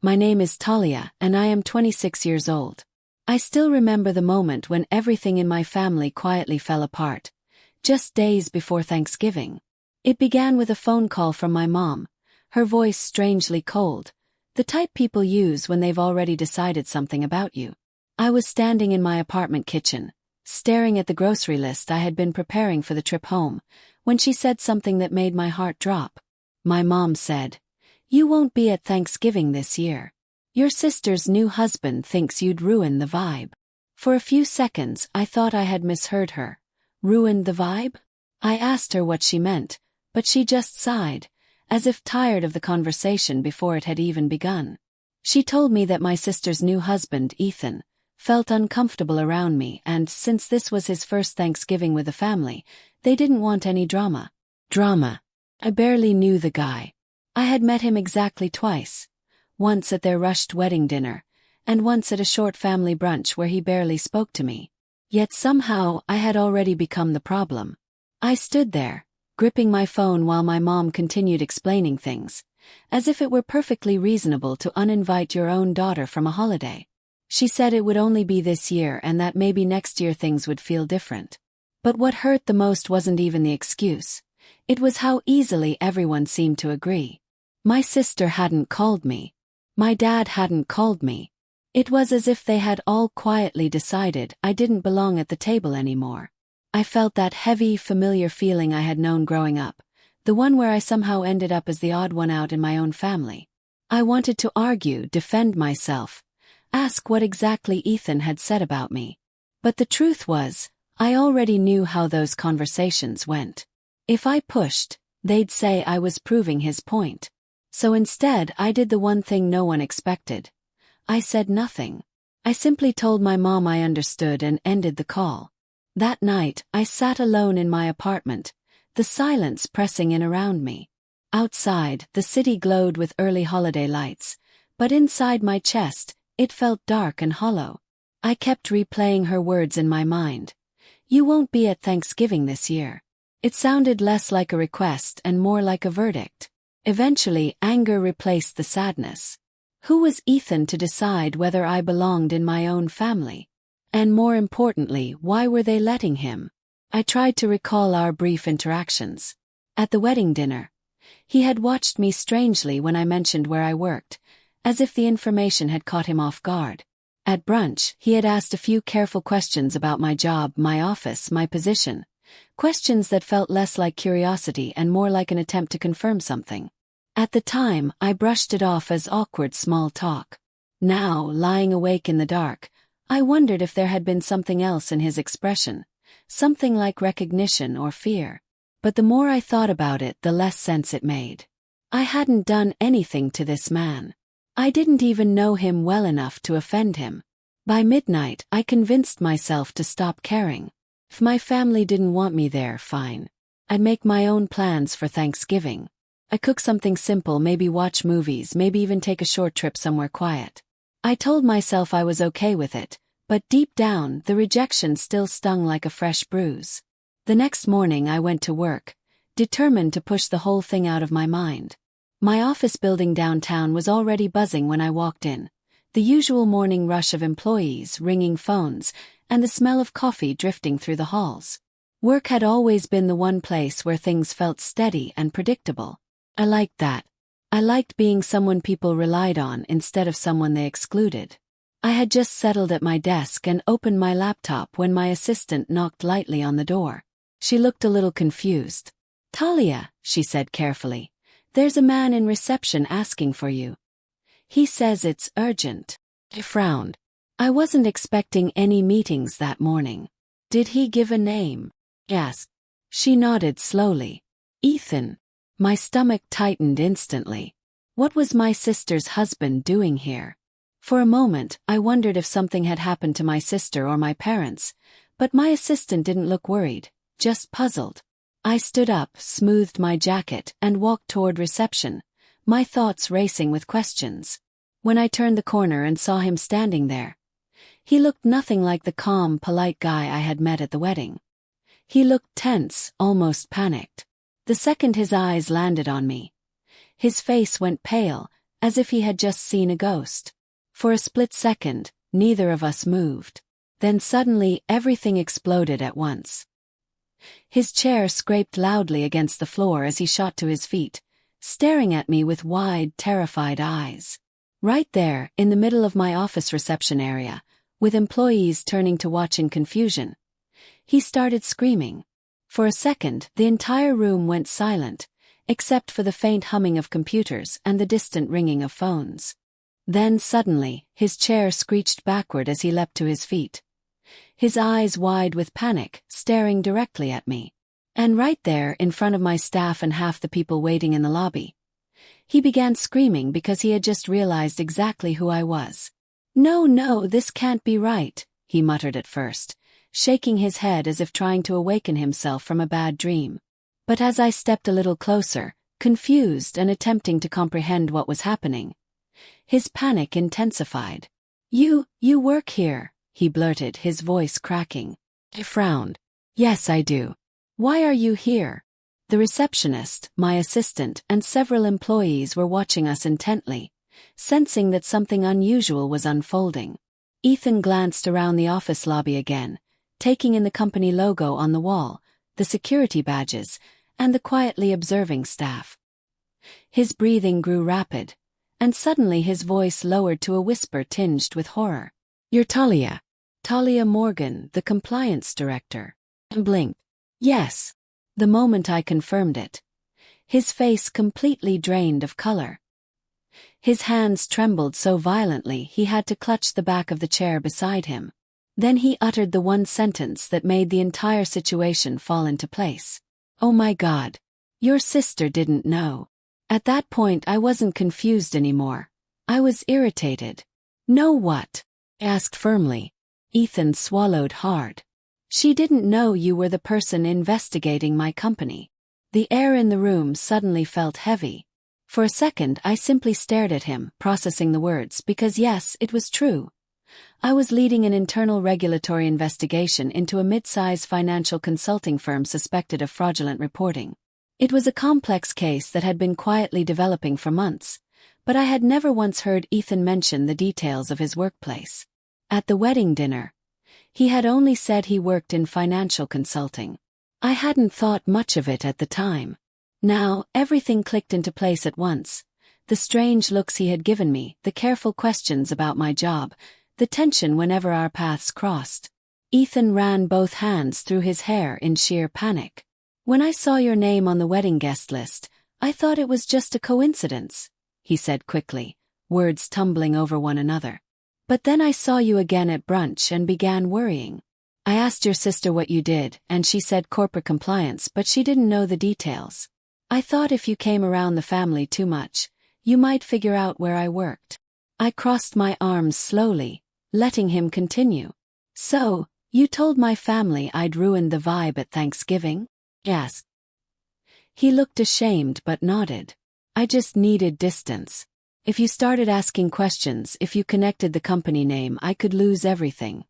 My name is Talia, and I am 26 years old. I still remember the moment when everything in my family quietly fell apart, just days before Thanksgiving. It began with a phone call from my mom, her voice strangely cold, the type people use when they've already decided something about you. I was standing in my apartment kitchen, staring at the grocery list I had been preparing for the trip home, when she said something that made my heart drop. My mom said, "You won't be at Thanksgiving this year. Your sister's new husband thinks you'd ruin the vibe." For a few seconds I thought I had misheard her. Ruined the vibe? I asked her what she meant, but she just sighed, as if tired of the conversation before it had even begun. She told me that my sister's new husband, Ethan, felt uncomfortable around me, and since this was his first Thanksgiving with the family, they didn't want any drama. Drama. I barely knew the guy. I had met him exactly twice. Once at their rushed wedding dinner, and once at a short family brunch where he barely spoke to me. Yet somehow I had already become the problem. I stood there, gripping my phone while my mom continued explaining things, as if it were perfectly reasonable to uninvite your own daughter from a holiday. She said it would only be this year and that maybe next year things would feel different. But what hurt the most wasn't even the excuse. It was how easily everyone seemed to agree. My sister hadn't called me. My dad hadn't called me. It was as if they had all quietly decided I didn't belong at the table anymore. I felt that heavy, familiar feeling I had known growing up, the one where I somehow ended up as the odd one out in my own family. I wanted to argue, defend myself, ask what exactly Ethan had said about me. But the truth was, I already knew how those conversations went. If I pushed, they'd say I was proving his point. So instead I did the one thing no one expected. I said nothing. I simply told my mom I understood and ended the call. That night, I sat alone in my apartment, the silence pressing in around me. Outside, the city glowed with early holiday lights, but inside my chest, it felt dark and hollow. I kept replaying her words in my mind. "You won't be at Thanksgiving this year." It sounded less like a request and more like a verdict. Eventually, anger replaced the sadness. Who was Ethan to decide whether I belonged in my own family? And more importantly, why were they letting him? I tried to recall our brief interactions. At the wedding dinner, he had watched me strangely when I mentioned where I worked, as if the information had caught him off guard. At brunch, he had asked a few careful questions about my job, my office, my position. Questions that felt less like curiosity and more like an attempt to confirm something. At the time, I brushed it off as awkward small talk. Now, lying awake in the dark, I wondered if there had been something else in his expression, something like recognition or fear. But the more I thought about it, the less sense it made. I hadn't done anything to this man. I didn't even know him well enough to offend him. By midnight, I convinced myself to stop caring. If my family didn't want me there, fine. I'd make my own plans for Thanksgiving. I'd cook something simple, maybe watch movies, maybe even take a short trip somewhere quiet. I told myself I was okay with it, but deep down, the rejection still stung like a fresh bruise. The next morning I went to work, determined to push the whole thing out of my mind. My office building downtown was already buzzing when I walked in. The usual morning rush of employees, ringing phones, and the smell of coffee drifting through the halls. Work had always been the one place where things felt steady and predictable. I liked that. I liked being someone people relied on instead of someone they excluded. I had just settled at my desk and opened my laptop when my assistant knocked lightly on the door. She looked a little confused. "Talia," she said carefully, "there's a man in reception asking for you. He says it's urgent." I frowned. I wasn't expecting any meetings that morning. "Did he give a name?" I asked. She nodded slowly. "Ethan." My stomach tightened instantly. What was my sister's husband doing here? For a moment, I wondered if something had happened to my sister or my parents, but my assistant didn't look worried, just puzzled. I stood up, smoothed my jacket, and walked toward reception, my thoughts racing with questions. When I turned the corner and saw him standing there, he looked nothing like the calm, polite guy I had met at the wedding. He looked tense, almost panicked. The second his eyes landed on me, his face went pale, as if he had just seen a ghost. For a split second, neither of us moved. Then suddenly everything exploded at once. His chair scraped loudly against the floor as he shot to his feet, staring at me with wide, terrified eyes. Right there, in the middle of my office reception area, with employees turning to watch in confusion, he started screaming. For a second, the entire room went silent, except for the faint humming of computers and the distant ringing of phones. Then suddenly, his chair screeched backward as he leapt to his feet, his eyes wide with panic, staring directly at me. And right there, in front of my staff and half the people waiting in the lobby, he began screaming because he had just realized exactly who I was. No, this can't be right," he muttered at first, shaking his head as if trying to awaken himself from a bad dream. But as I stepped a little closer, confused and attempting to comprehend what was happening, his panic intensified. You work here," he blurted, his voice cracking. I frowned. "Yes, I do. Why are you here?" The receptionist, my assistant, and several employees were watching us intently, sensing that something unusual was unfolding. Ethan glanced around the office lobby again, taking in the company logo on the wall, the security badges, and the quietly observing staff. His breathing grew rapid, and suddenly his voice lowered to a whisper tinged with horror. "You're Talia. Talia Morgan, the compliance director." I blinked. Yes. The moment I confirmed it, his face completely drained of color. His hands trembled so violently he had to clutch the back of the chair beside him. Then he uttered the one sentence that made the entire situation fall into place. "Oh my God. Your sister didn't know." At that point I wasn't confused anymore. I was irritated. "Know what?" I asked firmly. Ethan swallowed hard. "She didn't know you were the person investigating my company." The air in the room suddenly felt heavy. For a second I simply stared at him, processing the words, because yes, it was true. I was leading an internal regulatory investigation into a mid-size financial consulting firm suspected of fraudulent reporting. It was a complex case that had been quietly developing for months, but I had never once heard Ethan mention the details of his workplace. At the wedding dinner, he had only said he worked in financial consulting. I hadn't thought much of it at the time. Now, everything clicked into place at once. The strange looks he had given me, the careful questions about my job, the tension whenever our paths crossed. Ethan ran both hands through his hair in sheer panic. "When I saw your name on the wedding guest list, I thought it was just a coincidence," he said quickly, words tumbling over one another. "But then I saw you again at brunch and began worrying. I asked your sister what you did, and she said corporate compliance, but she didn't know the details. I thought if you came around the family too much, you might figure out where I worked." I crossed my arms slowly, letting him continue. "So, you told my family I'd ruined the vibe at Thanksgiving?" Yes. He looked ashamed but nodded. "I just needed distance. If you started asking questions, if you connected the company name, I could lose everything."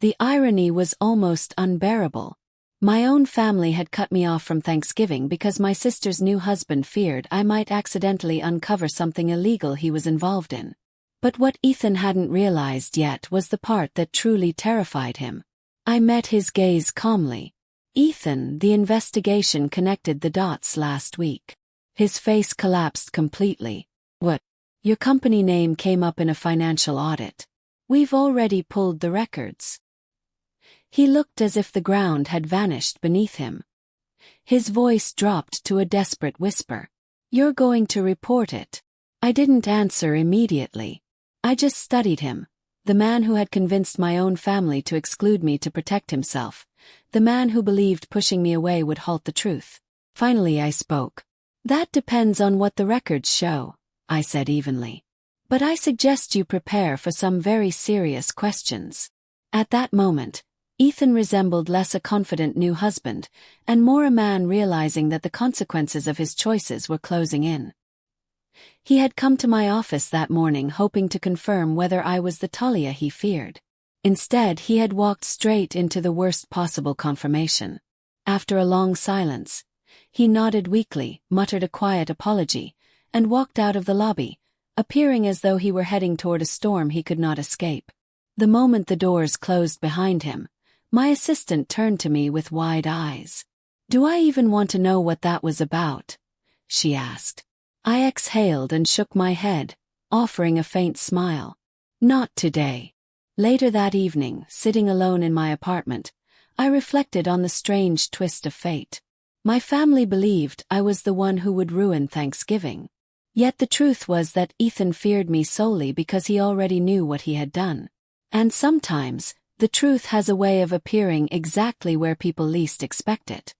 The irony was almost unbearable. My own family had cut me off from Thanksgiving because my sister's new husband feared I might accidentally uncover something illegal he was involved in. But what Ethan hadn't realized yet was the part that truly terrified him. I met his gaze calmly. "Ethan, the investigation connected the dots last week." His face collapsed completely. "What? Your company name came up in a financial audit. We've already pulled the records." He looked as if the ground had vanished beneath him. His voice dropped to a desperate whisper. "You're going to report it." I didn't answer immediately. I just studied him, the man who had convinced my own family to exclude me to protect himself, the man who believed pushing me away would halt the truth. Finally I spoke. "That depends on what the records show," I said evenly. "But I suggest you prepare for some very serious questions." At that moment, Ethan resembled less a confident new husband, and more a man realizing that the consequences of his choices were closing in. He had come to my office that morning hoping to confirm whether I was the Talia he feared. Instead, he had walked straight into the worst possible confirmation. After a long silence, he nodded weakly, muttered a quiet apology, and walked out of the lobby, appearing as though he were heading toward a storm he could not escape. The moment the doors closed behind him, my assistant turned to me with wide eyes. "Do I even want to know what that was about?" she asked. I exhaled and shook my head, offering a faint smile. "Not today." Later that evening, sitting alone in my apartment, I reflected on the strange twist of fate. My family believed I was the one who would ruin Thanksgiving. Yet the truth was that Ethan feared me solely because he already knew what he had done. And sometimes, the truth has a way of appearing exactly where people least expect it.